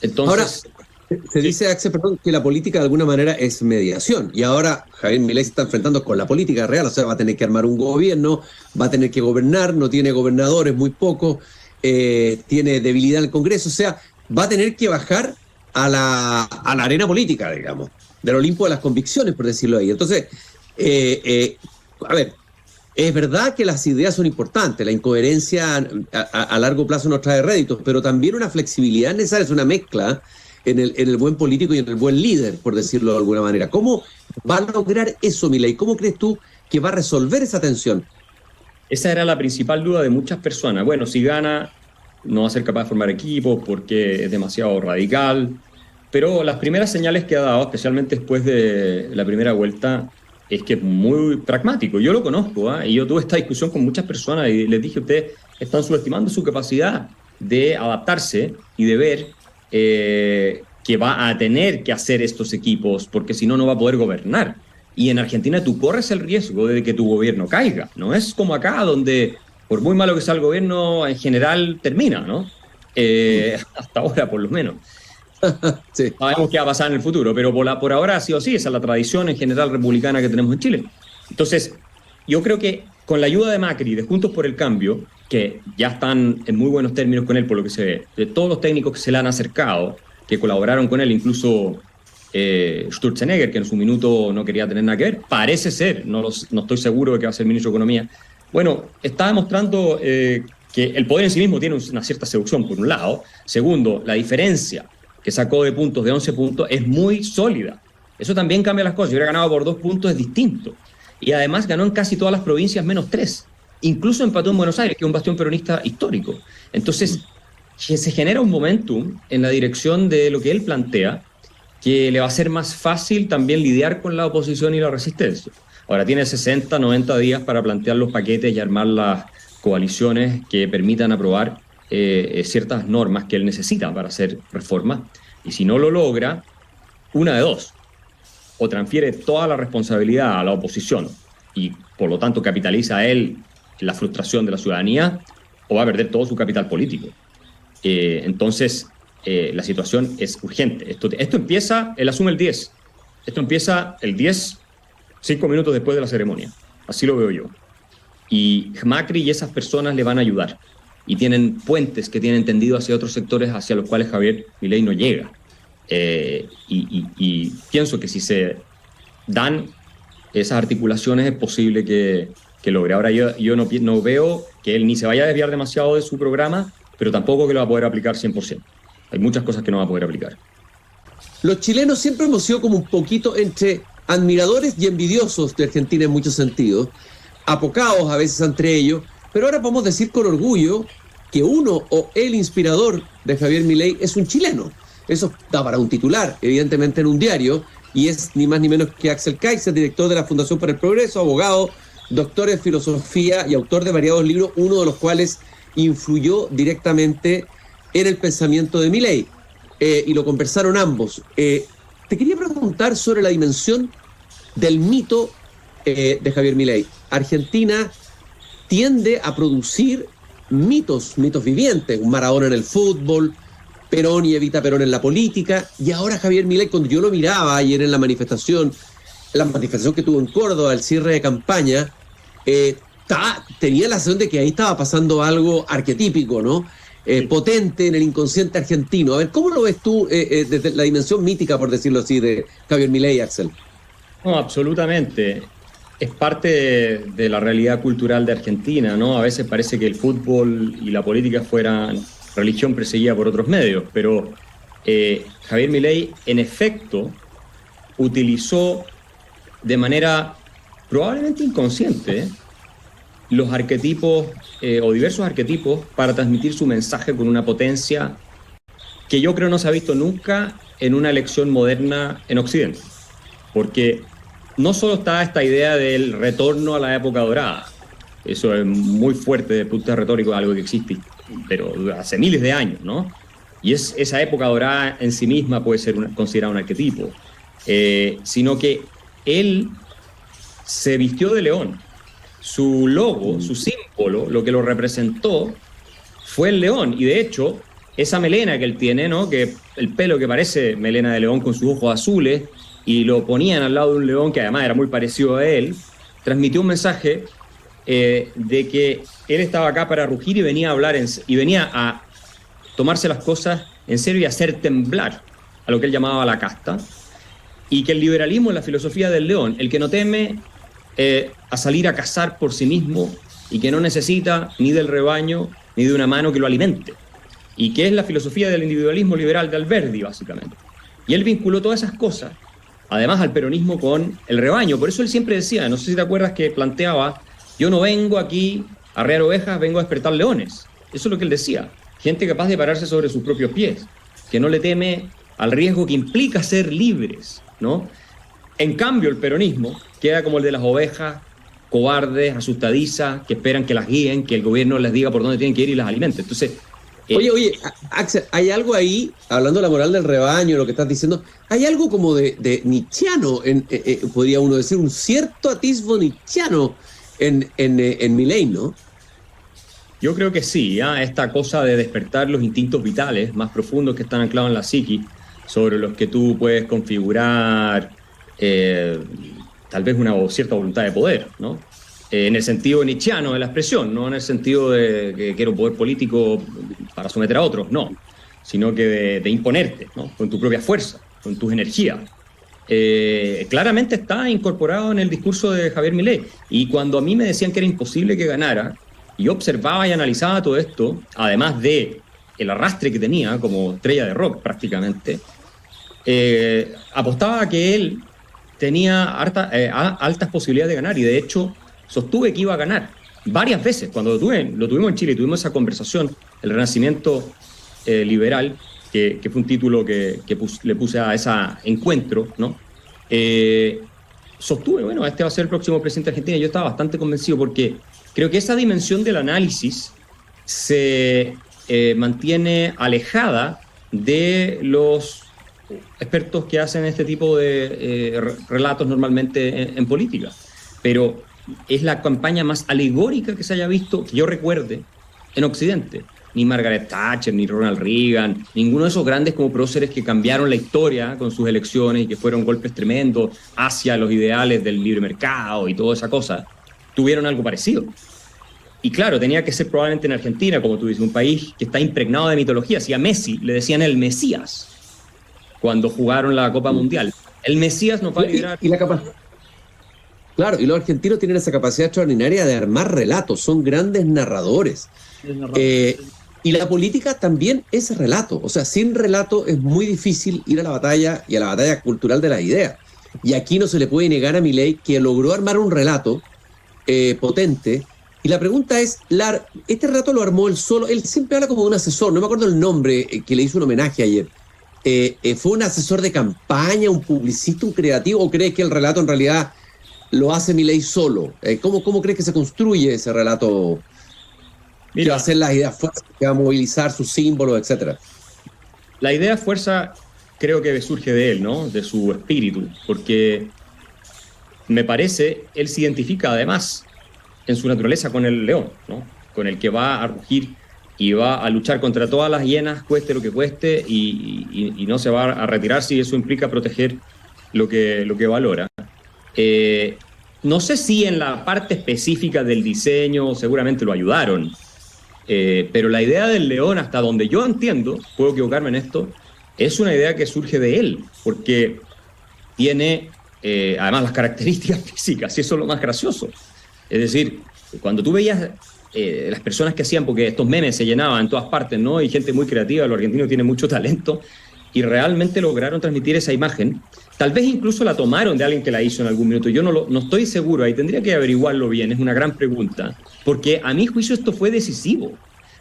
Entonces... Ahora, se dice, Axel, perdón, que la política de alguna manera es mediación, y ahora Javier Milei se está enfrentando con la política real, o sea, va a tener que armar un gobierno, va a tener que gobernar, no tiene gobernadores, muy poco, tiene debilidad en el Congreso, o sea, va a tener que bajar a la arena política, digamos, del Olimpo de las convicciones, por decirlo ahí. Entonces, a ver, es verdad que las ideas son importantes, la incoherencia a largo plazo nos trae réditos, pero también una flexibilidad necesaria, es una mezcla en el buen político y en el buen líder, por decirlo de alguna manera. ¿Cómo va a lograr eso, Milei? ¿Cómo crees tú que va a resolver esa tensión? Esa era la principal duda de muchas personas. Bueno, si gana, no va a ser capaz de formar equipos porque es demasiado radical. Pero las primeras señales que ha dado, especialmente después de la primera vuelta, es que es muy pragmático. Yo lo conozco, y yo tuve esta discusión con muchas personas y les dije, ustedes están subestimando su capacidad de adaptarse y de ver que va a tener que hacer estos equipos, porque si no, no va a poder gobernar. Y en Argentina tú corres el riesgo de que tu gobierno caiga. No es como acá, donde por muy malo que sea el gobierno, en general termina, ¿no? Hasta ahora, por lo menos. Sí. Sabemos qué va a pasar en el futuro, pero por ahora sí o sí, esa es la tradición en general republicana que tenemos en Chile. Entonces, yo creo que con la ayuda de Macri, de Juntos por el Cambio, que ya están en muy buenos términos con él, por lo que se ve, de todos los técnicos que se le han acercado, que colaboraron con él, incluso Sturzenegger, que en su minuto no quería tener nada que ver, parece ser, no estoy seguro de que va a ser ministro de Economía. Bueno, está demostrando que el poder en sí mismo tiene una cierta seducción, por un lado. Segundo, la diferencia que sacó de puntos, de 11 puntos, es muy sólida. Eso también cambia las cosas. Si hubiera ganado por 2 puntos es distinto. Y además ganó en casi todas las provincias menos 3. Incluso empató en Buenos Aires, que es un bastión peronista histórico. Entonces, se genera un momentum en la dirección de lo que él plantea, que le va a ser más fácil también lidiar con la oposición y la resistencia. Ahora tiene 60, 90 días para plantear los paquetes y armar las coaliciones que permitan aprobar ciertas normas que él necesita para hacer reformas. Y si no lo logra, una de dos: o transfiere toda la responsabilidad a la oposición y por lo tanto capitaliza a él la frustración de la ciudadanía, o va a perder todo su capital político. Entonces, la situación es urgente. Esto empieza, él asume el 10. Esto empieza el 10, 5 minutos después de la ceremonia. Así lo veo yo. Y Macri y esas personas le van a ayudar. Y tienen puentes que tienen tendido hacia otros sectores hacia los cuales Javier Milei no llega. Y pienso que si se dan esas articulaciones es posible que logre. Ahora yo no veo que él ni se vaya a desviar demasiado de su programa, pero tampoco que lo va a poder aplicar 100%. Hay muchas cosas que no va a poder aplicar. Los chilenos siempre hemos sido como un poquito entre admiradores y envidiosos de Argentina en muchos sentidos, apocados a veces entre ellos, pero ahora podemos decir con orgullo que uno o el inspirador de Javier Milei es un chileno. Eso da para un titular, evidentemente en un diario, y es ni más ni menos que Axel Kaiser, director de la Fundación para el Progreso, abogado, doctor en filosofía y autor de variados libros, uno de los cuales influyó directamente en el pensamiento de Milei, y lo conversaron ambos. Te quería preguntar sobre la dimensión del mito de Javier Milei. Argentina tiende a producir mitos vivientes, un Maradona en el fútbol, Perón y Evita Perón en la política, y ahora Javier Milei, cuando yo lo miraba ayer en la manifestación que tuvo en Córdoba, el cierre de campaña, tenía la sensación de que ahí estaba pasando algo arquetípico, ¿no? Potente en el inconsciente argentino. A ver, ¿cómo lo ves tú desde la dimensión mítica, por decirlo así, de Javier Milei, Axel? No, absolutamente. Es parte de la realidad cultural de Argentina, ¿no? A veces parece que el fútbol y la política fueran religión perseguida por otros medios, pero Javier Milei, en efecto, utilizó de manera probablemente inconsciente los arquetipos o diversos arquetipos para transmitir su mensaje con una potencia que yo creo no se ha visto nunca en una elección moderna en Occidente. Porque no solo está esta idea del retorno a la época dorada, eso es muy fuerte desde el punto de vista retórico, algo que existe, pero hace miles de años, ¿no? Y esa época dorada en sí misma puede ser considerada un arquetipo, sino que él se vistió de león. Su logo, su símbolo, lo que lo representó fue el león. Y de hecho, esa melena que él tiene, ¿no? Que el pelo que parece melena de león con sus ojos azules, y lo ponían al lado de un león que además era muy parecido a él, transmitió un mensaje de que él estaba acá para rugir y venía a hablar y venía a tomarse las cosas en serio y hacer temblar a lo que él llamaba la casta, y que el liberalismo es la filosofía del león, el que no teme a salir a cazar por sí mismo y que no necesita ni del rebaño ni de una mano que lo alimente, y que es la filosofía del individualismo liberal de Alberdi, básicamente. Y él vinculó todas esas cosas, además al peronismo, con el rebaño. Por eso él siempre decía, no sé si te acuerdas, que planteaba: yo no vengo aquí a arrear ovejas, vengo a despertar leones. Eso es lo que él decía. Gente capaz de pararse sobre sus propios pies, que no le teme al riesgo que implica ser libres, ¿no? En cambio, el peronismo queda como el de las ovejas, cobardes, asustadizas, que esperan que las guíen, que el gobierno les diga por dónde tienen que ir y las alimente. Entonces, Oye, Axel, hay algo ahí, hablando de la moral del rebaño, lo que estás diciendo, hay algo como de nietzscheano, podría uno decir, un cierto atisbo nietzscheano en Milei, ¿no? Yo creo que sí, esta cosa de despertar los instintos vitales más profundos que están anclados en la psiqui, sobre los que tú puedes configurar tal vez una cierta voluntad de poder, ¿no? En el sentido nietzscheano de la expresión, no en el sentido de que quiero poder político para someter a otros, no, sino que de imponerte, ¿no? Con tu propia fuerza, con tus energías. Claramente está incorporado en el discurso de Javier Milei. Y cuando a mí me decían que era imposible que ganara, y yo observaba y analizaba todo esto, además de el arrastre que tenía como estrella de rock prácticamente, apostaba a que él tenía altas posibilidades de ganar, y de hecho sostuve que iba a ganar varias veces. Cuando lo tuvimos en Chile, tuvimos esa conversación, el Renacimiento liberal, que fue un título que le puse a ese encuentro, ¿no? Sostuve, bueno, este va a ser el próximo presidente de Argentina. Yo estaba bastante convencido, porque creo que esa dimensión del análisis se mantiene alejada de los expertos que hacen este tipo de relatos normalmente en política. Pero es la campaña más alegórica que se haya visto, que yo recuerde, en Occidente. Ni Margaret Thatcher, ni Ronald Reagan, ninguno de esos grandes como próceres que cambiaron la historia con sus elecciones y que fueron golpes tremendos hacia los ideales del libre mercado y toda esa cosa, tuvieron algo parecido. Y claro, tenía que ser probablemente en Argentina, como tú dices, un país que está impregnado de mitología. Si a Messi le decían el Mesías cuando jugaron la Copa Mundial, el Mesías nos va a liderar. Claro, y los argentinos tienen esa capacidad extraordinaria de armar relatos, son grandes narradores. Y la política también es relato, o sea, sin relato es muy difícil ir a la batalla y a la batalla cultural de las ideas. Y aquí no se le puede negar a Milei que logró armar un relato potente. Y la pregunta es, ¿este relato lo armó él solo? Él siempre habla como de un asesor, no me acuerdo el nombre, que le hizo un homenaje ayer. ¿Fue un asesor de campaña, un publicista, un creativo, o crees que el relato en realidad lo hace Milei solo? ¿Cómo crees que se construye ese relato? Mira, que va a ser las ideas fuerzas, que va a movilizar sus símbolos, etcétera. La idea fuerza creo que surge de él, ¿no? De su espíritu, porque me parece, él se identifica además en su naturaleza con el león, ¿no? Con el que va a rugir y va a luchar contra todas las hienas, cueste lo que cueste, y no se va a retirar si eso implica proteger lo que valora. No sé si en la parte específica del diseño seguramente lo ayudaron, pero la idea del león, hasta donde yo entiendo, puedo equivocarme en esto, es una idea que surge de él, porque tiene además las características físicas, y eso es lo más gracioso. Es decir, cuando tú veías las personas que hacían, porque estos memes se llenaban en todas partes, ¿no? Y gente muy creativa, los argentinos tienen mucho talento, y realmente lograron transmitir esa imagen. Tal vez incluso la tomaron de alguien que la hizo en algún minuto. Yo no estoy seguro, ahí tendría que averiguarlo bien, es una gran pregunta, porque a mi juicio esto fue decisivo.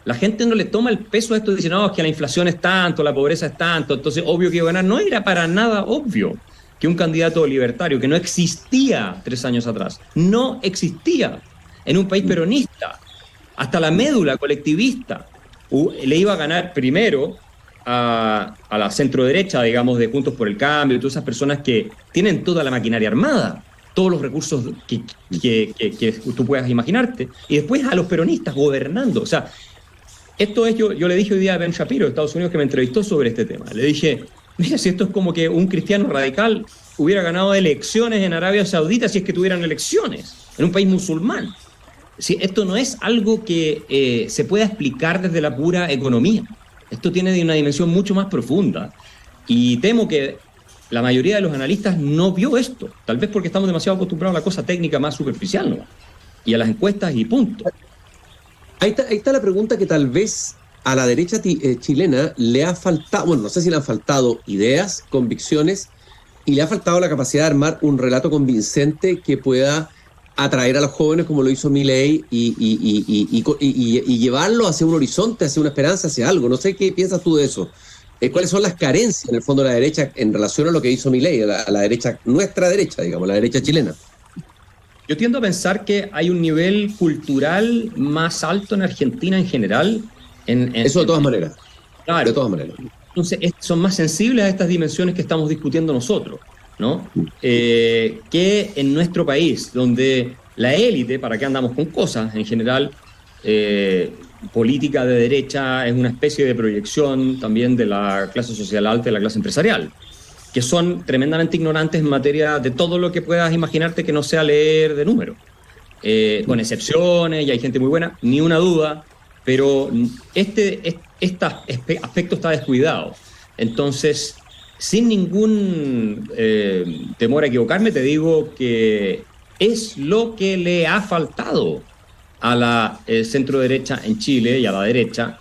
La gente no le toma el peso a esto y dice, no, es que la inflación es tanto, la pobreza es tanto, entonces obvio que iba a ganar. No era para nada obvio que un candidato libertario que no existía 3 años atrás, no existía en un país peronista, hasta la médula colectivista, le iba a ganar primero a la centro-derecha, digamos, de Juntos por el Cambio, y todas esas personas que tienen toda la maquinaria armada, todos los recursos que tú puedas imaginarte, y después a los peronistas gobernando. O sea, esto es, yo le dije hoy día a Ben Shapiro de Estados Unidos, que me entrevistó sobre este tema. Le dije, mira, si esto es como que un cristiano radical hubiera ganado elecciones en Arabia Saudita, si es que tuvieran elecciones, en un país musulmán. Sí, esto no es algo que se pueda explicar desde la pura economía. Esto tiene una dimensión mucho más profunda. Y temo que la mayoría de los analistas no vio esto. Tal vez porque estamos demasiado acostumbrados a la cosa técnica más superficial, ¿no? Y a las encuestas y punto. Ahí está la pregunta que tal vez a la derecha chilena le ha faltado, bueno, no sé si le han faltado ideas, convicciones, y le ha faltado la capacidad de armar un relato convincente que pueda atraer a los jóvenes como lo hizo Milei y llevarlo hacia un horizonte, hacia una esperanza, hacia algo. No sé qué piensas tú de eso. ¿Cuáles son las carencias en el fondo de la derecha en relación a lo que hizo Milei, a la derecha, nuestra derecha, digamos, la derecha chilena? Yo tiendo a pensar que hay un nivel cultural más alto en Argentina en general. Eso de todas maneras. Claro. De todas maneras. Entonces, son más sensibles a estas dimensiones que estamos discutiendo nosotros, ¿no? Que en nuestro país, donde la élite, ¿para qué andamos con cosas? En general, política de derecha es una especie de proyección también de la clase social alta y de la clase empresarial, que son tremendamente ignorantes en materia de todo lo que puedas imaginarte que no sea leer de números. Con excepciones, y hay gente muy buena, ni una duda, pero este aspecto está descuidado. Entonces, sin ningún temor a equivocarme, te digo que es lo que le ha faltado a la centro-derecha en Chile y a la derecha.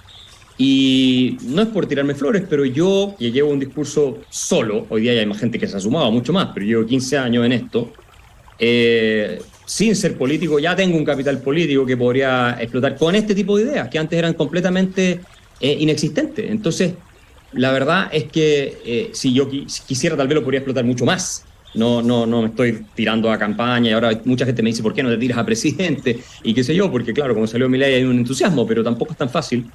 Y no es por tirarme flores, pero yo, que llevo un discurso solo, hoy día hay más gente que se ha sumado, mucho más, pero llevo 15 años en esto, sin ser político, ya tengo un capital político que podría explotar con este tipo de ideas, que antes eran completamente inexistentes. Entonces, la verdad es que si yo quisiera, tal vez lo podría explotar mucho más. No me estoy tirando a campaña, y ahora mucha gente me dice, ¿por qué no te tiras a presidente? Y qué sé yo, porque claro, como salió Milei hay un entusiasmo, pero tampoco es tan fácil.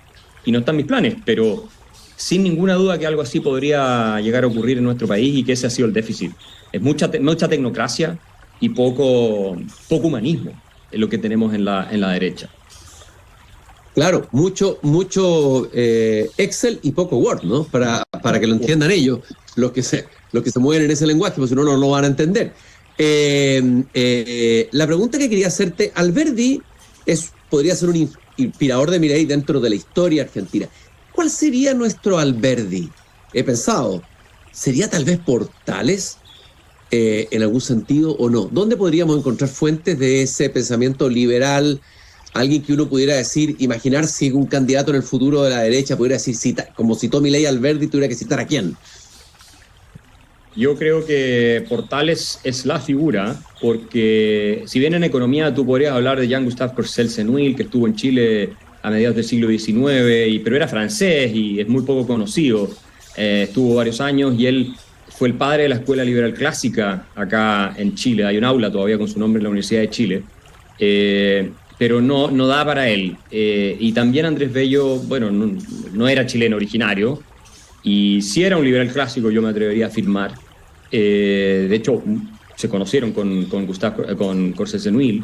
Y no están mis planes, pero sin ninguna duda que algo así podría llegar a ocurrir en nuestro país y que ese ha sido el déficit. Es mucha tecnocracia y poco humanismo en lo que tenemos en la derecha. Claro, mucho Excel y poco Word, ¿no? Para que lo entiendan ellos, los que se mueven en ese lenguaje, porque si no, no lo van a entender. La pregunta que quería hacerte, Alberdi podría ser un inspirador de Milei dentro de la historia argentina. ¿Cuál sería nuestro Alberdi? He pensado, ¿sería tal vez Portales en algún sentido o no? ¿Dónde podríamos encontrar fuentes de ese pensamiento liberal? Alguien que uno pudiera decir, imaginar si un candidato en el futuro de la derecha pudiera decir, como citó Milei a Alberdi, tuviera que citar a quién. Yo creo que Portales es la figura, porque si bien en economía tú podrías hablar de Jean-Gustave Courcelles-Senuil, que estuvo en Chile a mediados del siglo XIX, pero era francés y es muy poco conocido, estuvo varios años y él fue el padre de la Escuela Liberal Clásica acá en Chile. Hay un aula todavía con su nombre en la Universidad de Chile, pero no da para él. Y también Andrés Bello, bueno, no era chileno originario, y si era un liberal clásico, yo me atrevería a afirmar. De hecho, se conocieron con Courcelles-Senuil.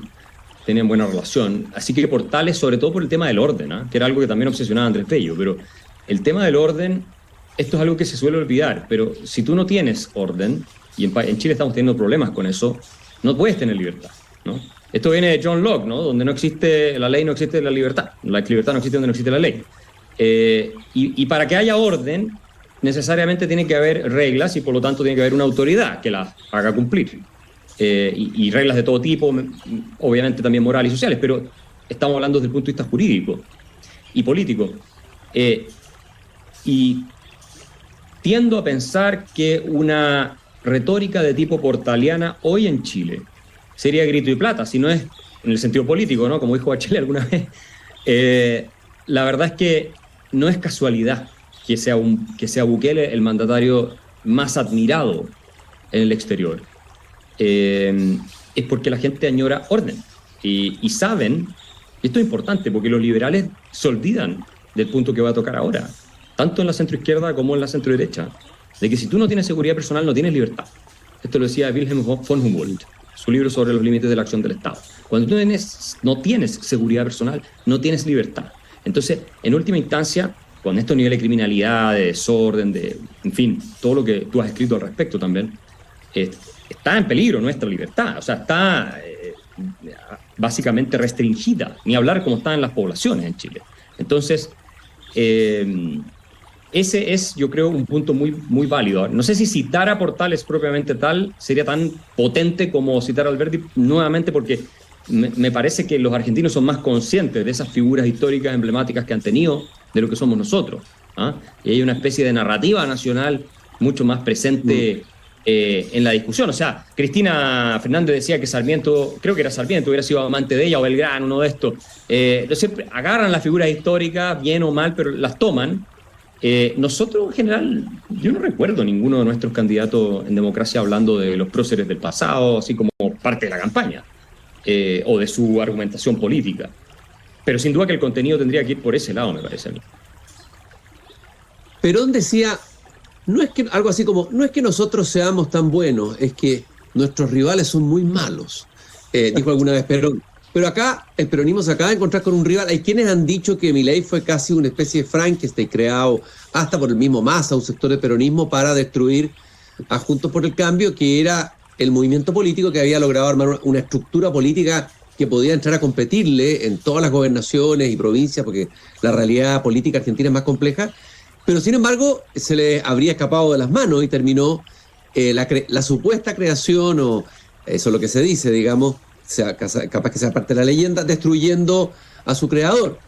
tenían buena relación. Así que Portales, sobre todo por el tema del orden, que era algo que también obsesionaba a Andrés Bello, pero el tema del orden, esto es algo que se suele olvidar, pero si tú no tienes orden, y en Chile estamos teniendo problemas con eso, no puedes tener libertad, ¿no? Esto viene de John Locke, ¿no? Donde no existe la ley, no existe la libertad. La libertad no existe donde no existe la ley. Y para que haya orden, necesariamente tiene que haber reglas y por lo tanto tiene que haber una autoridad que las haga cumplir. Y reglas de todo tipo, obviamente también morales y sociales, pero estamos hablando desde el punto de vista jurídico y político. Y tiendo a pensar que una retórica de tipo portaliana hoy en Chile sería grito y plata, si no es en el sentido político, ¿no? Como dijo Bachelet alguna vez. La verdad es que no es casualidad que sea Bukele el mandatario más admirado en el exterior. Es porque la gente añora orden y saben, y esto es importante porque los liberales se olvidan del punto que va a tocar ahora, tanto en la centroizquierda como en la centroderecha, de que si tú no tienes seguridad personal no tienes libertad. Esto lo decía Wilhelm von Humboldt, su libro sobre los límites de la acción del Estado. Cuando tú no tienes seguridad personal, no tienes libertad. Entonces, en última instancia, con estos niveles de criminalidad, de desorden, en fin, todo lo que tú has escrito al respecto también, está en peligro nuestra libertad. O sea, está básicamente restringida, ni hablar como están las poblaciones en Chile. Entonces, ese es, yo creo, un punto muy, muy válido. No sé si citar a Portales propiamente tal sería tan potente como citar a Alberti nuevamente, porque me parece que los argentinos son más conscientes de esas figuras históricas emblemáticas que han tenido de lo que somos nosotros. Y hay una especie de narrativa nacional mucho más presente en la discusión. O sea, Cristina Fernández decía que Sarmiento, creo que era Sarmiento, hubiera sido amante de ella, o Belgrano, uno de estos. Entonces agarran las figuras históricas, bien o mal, pero las toman. Nosotros en general, yo no recuerdo ninguno de nuestros candidatos en democracia hablando de los próceres del pasado, así como parte de la campaña, o de su argumentación política. Pero sin duda que el contenido tendría que ir por ese lado, me parece a mí. Perón decía, no es que algo así como, no es que nosotros seamos tan buenos, es que nuestros rivales son muy malos, dijo alguna vez Perón. Pero acá, el peronismo se acaba de encontrar con un rival. Hay quienes han dicho que Milei fue casi una especie de Frankenstein creado hasta por el mismo Massa, un sector del peronismo, para destruir a Juntos por el Cambio, que era el movimiento político que había logrado armar una estructura política que podía entrar a competirle en todas las gobernaciones y provincias, porque la realidad política argentina es más compleja. Pero sin embargo, se le habría escapado de las manos y terminó la supuesta creación, o eso es lo que se dice, digamos, capaz que sea parte de la leyenda, destruyendo a su creador.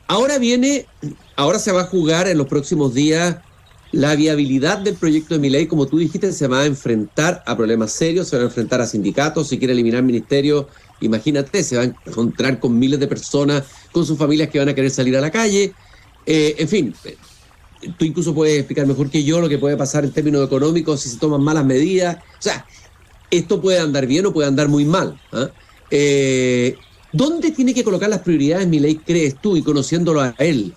Ahora se va a jugar en los próximos días la viabilidad del proyecto de Milei. Como tú dijiste, se va a enfrentar a problemas serios, se va a enfrentar a sindicatos, si quiere eliminar ministerios, imagínate, se va a encontrar con miles de personas, con sus familias que van a querer salir a la calle. En fin, tú incluso puedes explicar mejor que yo lo que puede pasar en términos económicos si se toman malas medidas. O sea, esto puede andar bien o puede andar muy mal. ¿Dónde tiene que colocar las prioridades Milei, crees tú, y conociéndolo a él?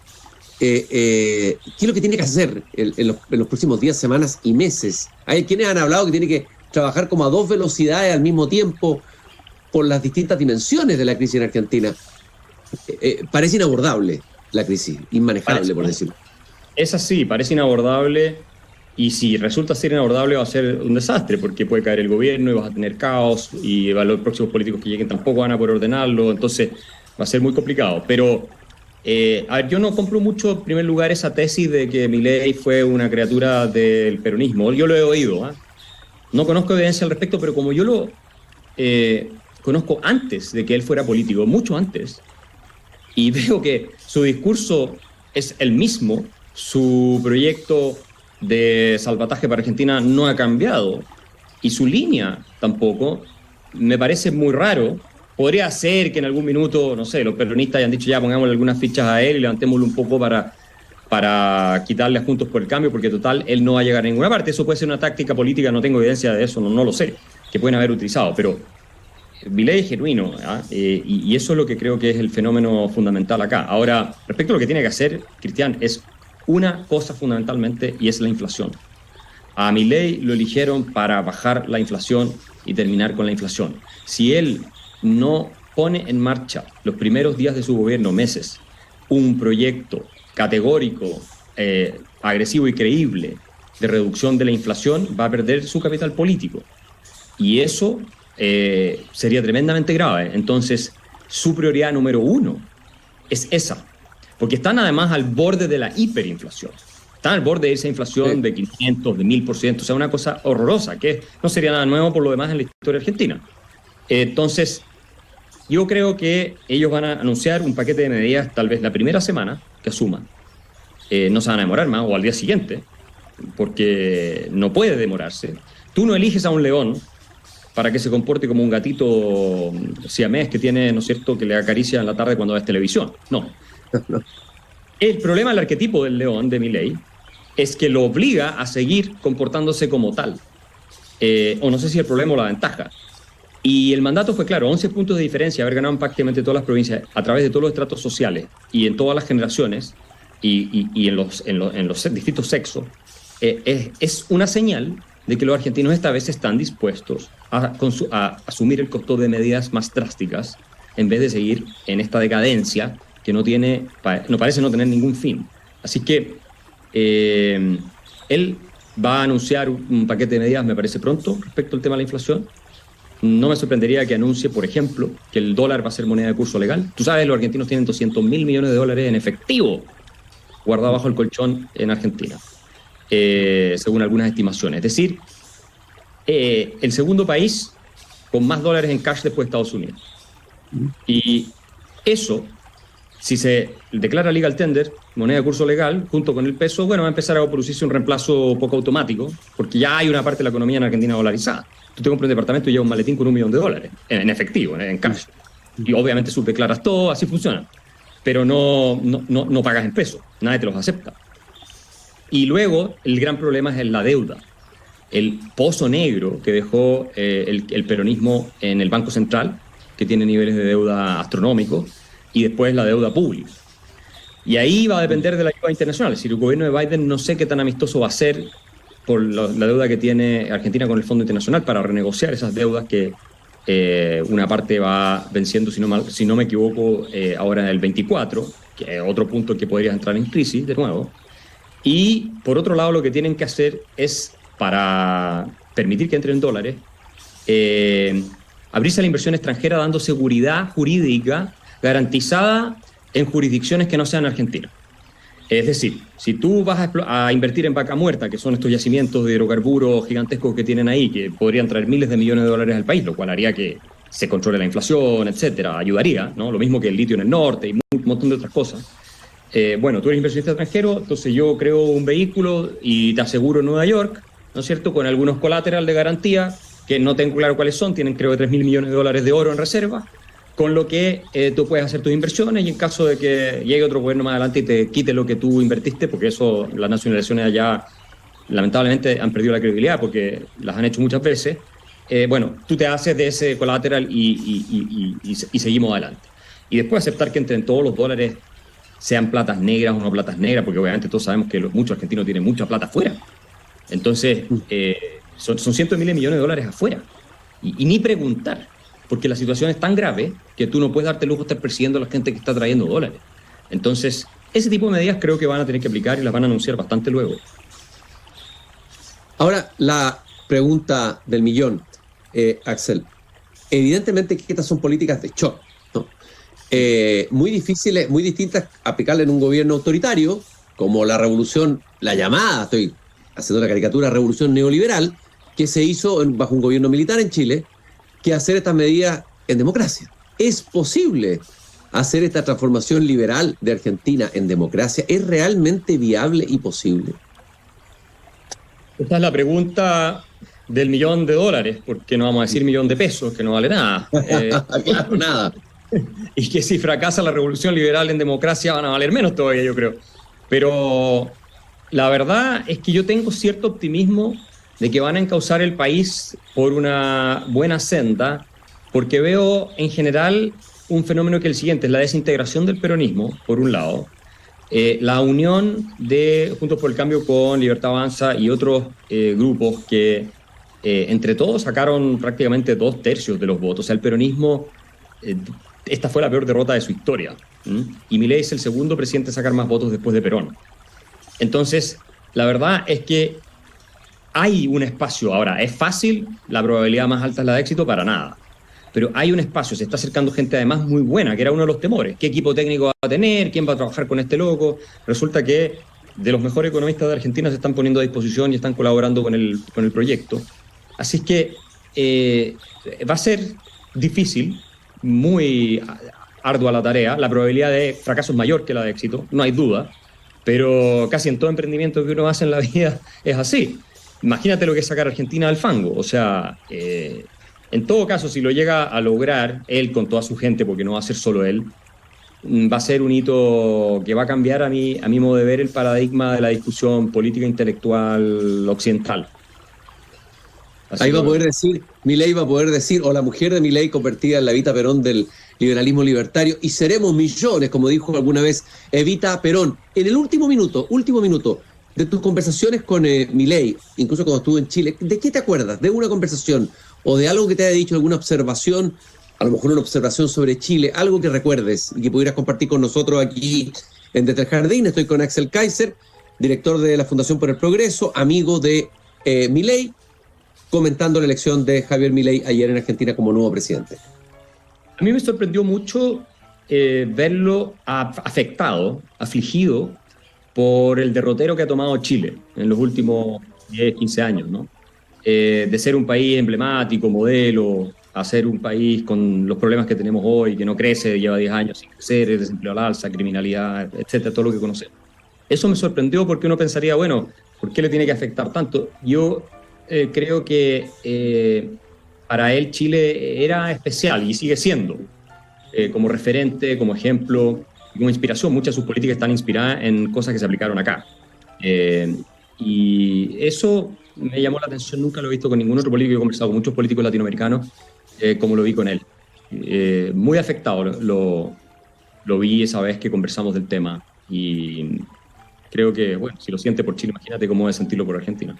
¿Qué es lo que tiene que hacer en los próximos días, semanas y meses? Hay quienes han hablado que tiene que trabajar como a 2 velocidades al mismo tiempo por las distintas dimensiones de la crisis en Argentina. Parece inabordable la crisis, inmanejable, por decirlo. Es así, parece inabordable. Y si resulta ser inabordable va a ser un desastre, porque puede caer el gobierno y vas a tener caos, y los próximos políticos que lleguen tampoco van a poder ordenarlo, entonces va a ser muy complicado. Pero, a ver, yo no compro mucho, en primer lugar, esa tesis de que Milei fue una criatura del peronismo. Yo lo he oído, no conozco evidencia al respecto, pero como yo lo conozco antes de que él fuera político, mucho antes, y veo que su discurso es el mismo, su proyecto de salvataje para Argentina no ha cambiado y su línea tampoco, me parece muy raro. Podría ser que en algún minuto, no sé, los peronistas hayan dicho ya pongámosle algunas fichas a él y levantémoslo un poco para quitarle a Juntos por el Cambio, porque total él no va a llegar a ninguna parte. Eso puede ser una táctica política, no tengo evidencia de eso, no lo sé, que pueden haber utilizado, pero Milei es genuino, y eso es lo que creo que es el fenómeno fundamental acá. Ahora, respecto a lo que tiene que hacer Cristian, es una cosa fundamentalmente, y es la inflación. A Milei lo eligieron para bajar la inflación y terminar con la inflación. Si él no pone en marcha los primeros días de su gobierno, meses, un proyecto categórico, agresivo y creíble de reducción de la inflación, va a perder su capital político. Y eso sería tremendamente grave. Entonces, su prioridad número uno es esa. Porque están además al borde de la hiperinflación. Están al borde de esa inflación de 500, de 1000%. O sea, una cosa horrorosa, que no sería nada nuevo por lo demás en la historia argentina. Entonces, yo creo que ellos van a anunciar un paquete de medidas tal vez la primera semana que asuman. No se van a demorar más, o al día siguiente, porque no puede demorarse. Tú no eliges a un león para que se comporte como un gatito siamés que tiene, ¿no es cierto?, que le acaricia en la tarde cuando ves televisión. No. El problema del arquetipo del león de Milei es que lo obliga a seguir comportándose como tal. O no sé si el problema o la ventaja. Y el mandato fue claro, 11 puntos de diferencia, haber ganado en prácticamente todas las provincias, a través de todos los estratos sociales y en todas las generaciones y en los distintos sexos, es una señal de que los argentinos esta vez están dispuestos a asumir el costo de medidas más drásticas en vez de seguir en esta decadencia que no parece no tener ningún fin. Así que él va a anunciar un paquete de medidas, me parece pronto, respecto al tema de la inflación. No me sorprendería que anuncie, por ejemplo, que el dólar va a ser moneda de curso legal. Tú sabes, los argentinos tienen 200.000 millones de dólares en efectivo guardado bajo el colchón en Argentina, según algunas estimaciones. Es decir, el segundo país con más dólares en cash después de Estados Unidos. Y eso, si se declara legal tender, moneda de curso legal, junto con el peso, bueno, va a empezar a producirse un reemplazo poco automático, porque ya hay una parte de la economía en Argentina dolarizada. Tú te compras un departamento y llevas un maletín con $1 millón en efectivo, en cash. Y obviamente subdeclaras todo, así funciona. Pero no pagas en pesos, nadie te los acepta. Y luego el gran problema es la deuda. El pozo negro que dejó el peronismo en el Banco Central, que tiene niveles de deuda astronómicos, y después la deuda pública. Y ahí va a depender de la ayuda internacional. Es decir, el gobierno de Biden no sé qué tan amistoso va a ser por la deuda que tiene Argentina con el Fondo Internacional para renegociar esas deudas que una parte va venciendo, si no me equivoco, ahora en el 24, que es otro punto en que podrías entrar en crisis de nuevo. Y por otro lado, lo que tienen que hacer es, para permitir que entren dólares, abrirse a la inversión extranjera dando seguridad jurídica garantizada en jurisdicciones que no sean argentinas. Es decir, si tú vas a invertir en Vaca Muerta, que son estos yacimientos de hidrocarburos gigantescos que tienen ahí, que podrían traer miles de millones de dólares al país, lo cual haría que se controle la inflación, etcétera, ayudaría, ¿no? Lo mismo que el litio en el norte y un montón de otras cosas. Bueno, tú eres inversionista extranjero, entonces yo creo un vehículo y te aseguro en Nueva York, ¿no es cierto?, con algunos colateral de garantía, que no tengo claro cuáles son, tienen creo que $3.000 millones de oro en reserva, con lo que tú puedes hacer tus inversiones, y en caso de que llegue otro gobierno más adelante y te quite lo que tú invertiste, porque eso, las nacionalizaciones allá lamentablemente han perdido la credibilidad porque las han hecho muchas veces, bueno, tú te haces de ese colateral y seguimos adelante. Y después aceptar que entren todos los dólares, sean platas negras o no platas negras, porque obviamente todos sabemos que muchos argentinos tienen mucha plata afuera. Entonces, son cientos de miles de millones de dólares afuera. Y ni preguntar, porque la situación es tan grave que tú no puedes darte el lujo de estar persiguiendo a la gente que está trayendo dólares. Entonces, ese tipo de medidas creo que van a tener que aplicar y las van a anunciar bastante luego. Ahora, la pregunta del millón, Axel. Evidentemente que estas son políticas de shock, ¿no? Muy difíciles, muy distintas a aplicarle en un gobierno autoritario, como la revolución, la llamada, estoy haciendo la caricatura, revolución neoliberal, que se hizo bajo un gobierno militar en Chile, que hacer estas medidas en democracia. ¿Es posible hacer esta transformación liberal de Argentina en democracia? ¿Es realmente viable y posible? Esta es la pregunta del $1 millón, porque no vamos a decir $1 millón de pesos, que no vale nada. Claro, nada. Y que si fracasa la revolución liberal en democracia van a valer menos todavía, yo creo. Pero la verdad es que yo tengo cierto optimismo de que van a encauzar el país por una buena senda, porque veo en general un fenómeno que es el siguiente: es la desintegración del peronismo, por un lado, la unión de Juntos por el Cambio con Libertad Avanza y otros grupos que entre todos sacaron prácticamente 2/3 de los votos. O sea, el peronismo esta fue la peor derrota de su historia. Y Milei es el segundo presidente a sacar más votos después de Perón. Entonces, la verdad es que hay un espacio. Ahora, ¿es fácil? La probabilidad más alta es la de éxito, para nada. Pero hay un espacio, se está acercando gente además muy buena, que era uno de los temores. ¿Qué equipo técnico va a tener? ¿Quién va a trabajar con este loco? Resulta que de los mejores economistas de Argentina se están poniendo a disposición y están colaborando con el proyecto. Así es que va a ser difícil, muy ardua la tarea. La probabilidad de fracaso es mayor que la de éxito, no hay duda. Pero casi en todo emprendimiento que uno hace en la vida es así. Imagínate lo que es sacar a Argentina del fango. O sea, en todo caso, si lo llega a lograr él con toda su gente, porque no va a ser solo él, va a ser un hito que va a cambiar a mi modo de ver el paradigma de la discusión política intelectual occidental. Así ahí va a poder decir, Milei va a poder decir, o la mujer de Milei convertida en la Evita Perón del liberalismo libertario, y seremos millones, como dijo alguna vez Evita Perón. En el último minuto de tus conversaciones con Milei, incluso cuando estuvo en Chile, ¿de qué te acuerdas? ¿De una conversación o de algo que te haya dicho, alguna observación, a lo mejor una observación sobre Chile, algo que recuerdes y que pudieras compartir con nosotros aquí en Desde el Jardín? Estoy con Axel Kaiser, director de la Fundación por el Progreso, amigo de Milei, comentando la elección de Javier Milei ayer en Argentina como nuevo presidente. A mí me sorprendió mucho verlo afectado, afligido por el derrotero que ha tomado Chile en los últimos 10, 15 años, ¿no? De ser un país emblemático, modelo, a ser un país con los problemas que tenemos hoy, que no crece, lleva 10 años sin crecer, desempleo al alza, criminalidad, etcétera, todo lo que conocemos. Eso me sorprendió porque uno pensaría, bueno, ¿por qué le tiene que afectar tanto? Yo creo que para él Chile era especial y sigue siendo, como referente, como ejemplo, como inspiración. Muchas de sus políticas están inspiradas en cosas que se aplicaron acá. Y eso me llamó la atención, nunca lo he visto con ningún otro político. He conversado con muchos políticos latinoamericanos, como lo vi con él. Muy afectado lo vi esa vez que conversamos del tema, y creo que, bueno, si lo siente por Chile, imagínate cómo es sentirlo por Argentina.